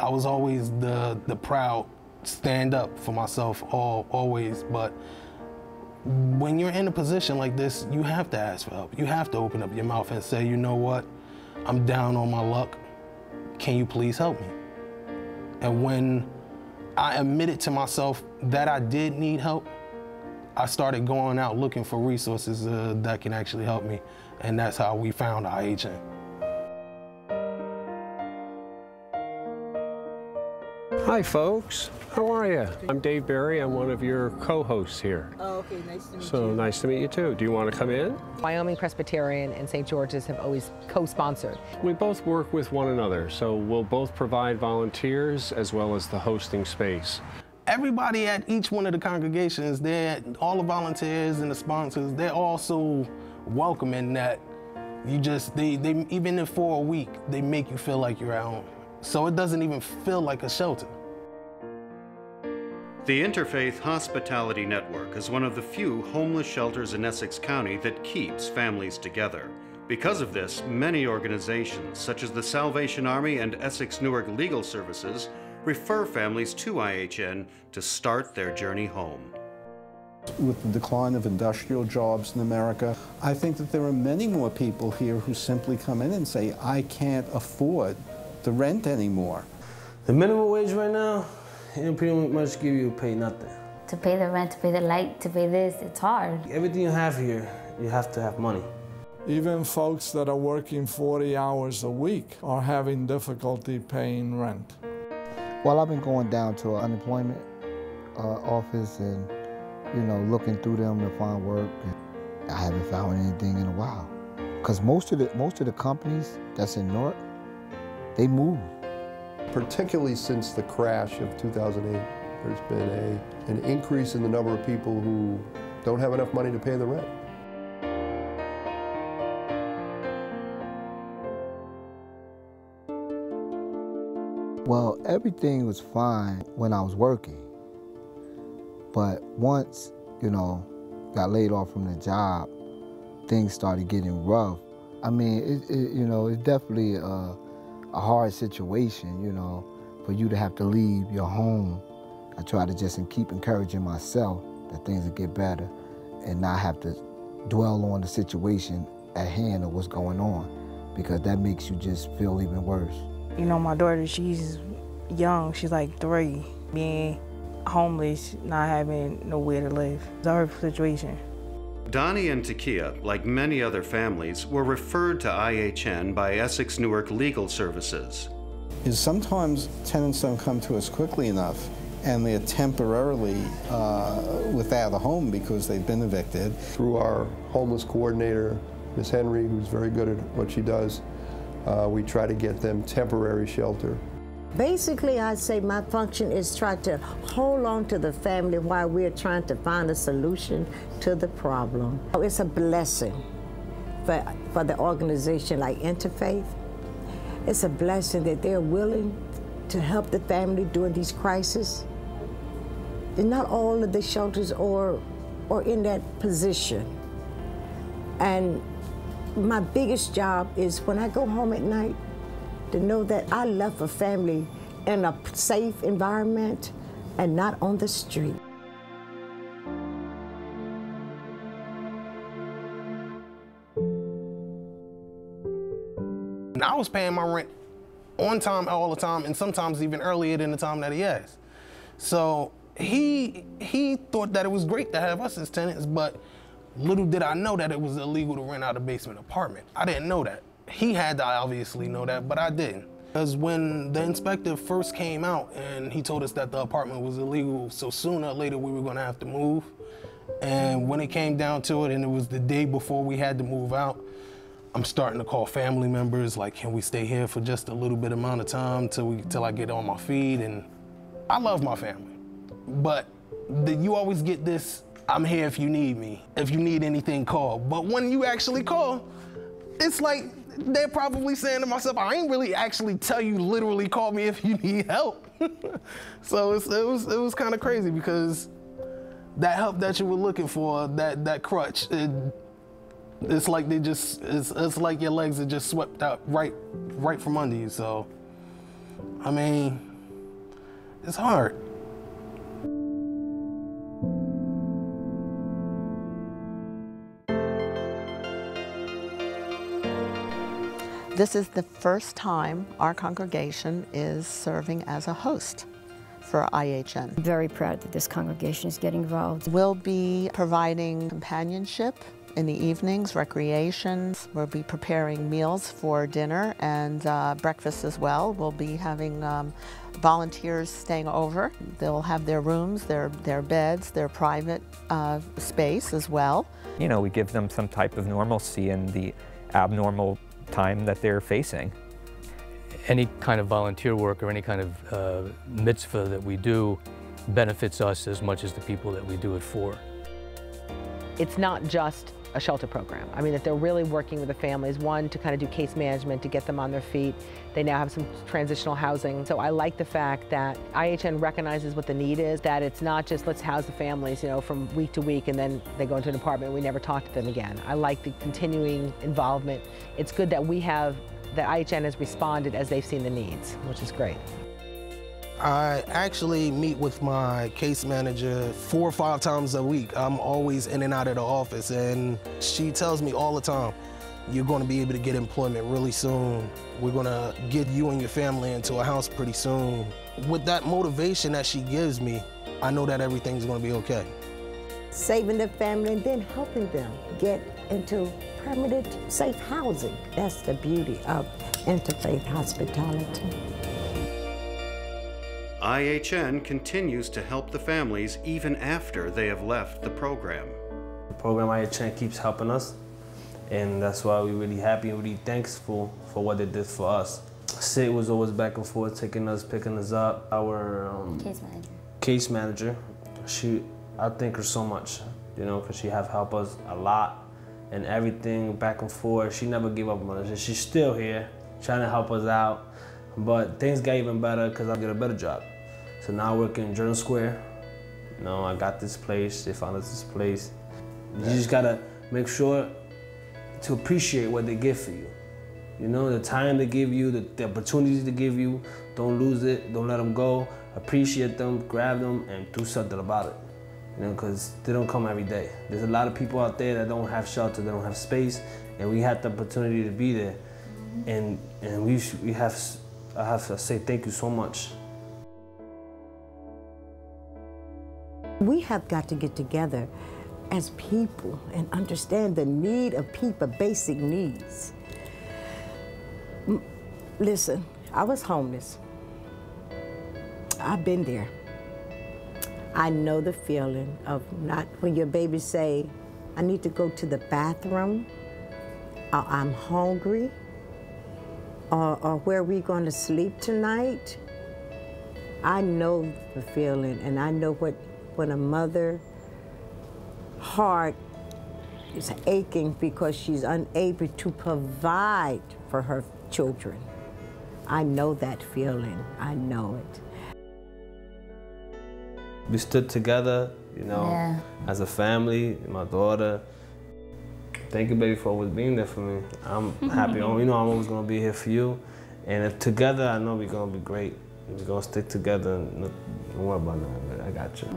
I was always the proud stand up for myself, always, but when you're in a position like this, you have to ask for help. You have to open up your mouth and say, you know what, I'm down on my luck. Can you please help me? And when I admitted to myself that I did need help, I started going out looking for resources that can actually help me. And that's how we found IHN. Hi folks, how are you? I'm Dave Berry, I'm one of your co-hosts here. Oh, okay, nice to meet you. So nice to meet you too. Do you want to come in? Wyoming Presbyterian and St. George's have always co-sponsored. We both work with one another, so we'll both provide volunteers as well as the hosting space. Everybody at each one of the congregations, all the volunteers and the sponsors, they're all so welcoming that you just, they even if for a week, they make you feel like you're at home. So it doesn't even feel like a shelter. The Interfaith Hospitality Network is one of the few homeless shelters in Essex County that keeps families together. Because of this, many organizations, such as the Salvation Army and Essex Newark Legal Services, refer families to IHN to start their journey home. With the decline of industrial jobs in America, I think that there are many more people here who simply come in and say, I can't afford the rent anymore. The minimum wage right now, it pretty much give you pay nothing. To pay the rent, to pay the light, to pay this, it's hard. Everything you have here, you have to have money. Even folks that are working 40 hours a week are having difficulty paying rent. Well, I've been going down to an unemployment office and, you know, looking through them to find work. And I haven't found anything in a while. Because most of the companies that's in Newark, they move. Particularly since the crash of 2008, there's been an increase in the number of people who don't have enough money to pay the rent. Well, everything was fine when I was working. But once, you know, got laid off from the job, things started getting rough. I mean, you know, it's definitely a hard situation, you know, for you to have to leave your home. I try to just keep encouraging myself that things will get better and not have to dwell on the situation at hand of what's going on, because that makes you just feel even worse. You know, my daughter, she's young, she's like 3. Being homeless, not having nowhere to live. It's a hard situation. Donnie and Takia, like many other families, were referred to IHN by Essex Newark Legal Services. Is sometimes tenants don't come to us quickly enough and they're temporarily without a home because they've been evicted. Through our homeless coordinator, Ms. Henry, who's very good at what she does, we try to get them temporary shelter. Basically, I'd say my function is try to hold on to the family while we're trying to find a solution to the problem. It's a blessing for the organization like Interfaith. It's a blessing that they're willing to help the family during these crises. And not all of the shelters are in that position. And my biggest job is when I go home at night, to know that I left a family in a safe environment and not on the street. And I was paying my rent on time, all the time, and sometimes even earlier than the time that he asked. So he thought that it was great to have us as tenants, but little did I know that it was illegal to rent out a basement apartment. I didn't know that. He had to obviously know that, but I didn't. Because when the inspector first came out and he told us that the apartment was illegal, so sooner or later we were gonna have to move. And when it came down to it and it was the day before we had to move out, I'm starting to call family members, like, can we stay here for just a little bit amount of time till I get on my feet? And I love my family, but you always get this, I'm here if you need me. If you need anything, call. But when you actually call, it's like, they're probably saying to myself, I ain't really actually tell you literally call me if you need help. So it was kind of crazy, because that help that you were looking for, that crutch, it's like it's like your legs are just swept out right from under you. So, I mean, It's hard. This is the first time our congregation is serving as a host for IHN. I'm very proud that this congregation is getting involved. We'll be providing companionship in the evenings, recreation. We'll be preparing meals for dinner and breakfast as well. We'll be having volunteers staying over. They'll have their rooms, their beds, their private space as well. You know, we give them some type of normalcy in the abnormal time that they're facing. Any kind of volunteer work or any kind of mitzvah that we do benefits us as much as the people that we do it for. It's not just a shelter program. I mean, that they're really working with the families, one, to kind of do case management, to get them on their feet. They now have some transitional housing. So I like the fact that IHN recognizes what the need is, that it's not just let's house the families, you know, from week to week and then they go into an apartment and we never talk to them again. I like the continuing involvement. It's good that that IHN has responded as they've seen the needs, which is great. I actually meet with my case manager 4 or 5 times a week. I'm always in and out of the office, and she tells me all the time, you're going to be able to get employment really soon. We're going to get you and your family into a house pretty soon. With that motivation that she gives me, I know that everything's going to be okay. Saving the family and then helping them get into permanent, safe housing. That's the beauty of Interfaith hospitality. IHN continues to help the families even after they have left the program. The program IHN keeps helping us, and that's why we're really happy and really thankful for what they did for us. Sid was always back and forth, taking us, picking us up. Our case manager, I thank her so much, you know, because she have helped us a lot and everything back and forth. She never gave up on us. She's still here, trying to help us out. But things got even better because I get a better job. So now I work in Journal Square. You know, I got this place, they found us this place. You just gotta make sure to appreciate what they give for you. You know, the time they give you, the opportunities they give you, don't lose it, don't let them go. Appreciate them, grab them, and do something about it. You know, because they don't come every day. There's a lot of people out there that don't have shelter, they don't have space, and we had the opportunity to be there. And I have to say thank you so much. We have got to get together as people and understand the need of people, basic needs. Listen, I was homeless. I've been there. I know the feeling of not when your baby say, I need to go to the bathroom, or I'm hungry, or where we going to sleep tonight. I know the feeling, and I know when a mother's heart is aching because she's unable to provide for her children. I know that feeling, I know it. We stood together, you know, as a family, my daughter. Thank you, baby, for always being there for me. I'm happy. You know, I'm always going to be here for you. And if together, I know we're going to be great. We're going to stick together. Don't worry about that. I got you.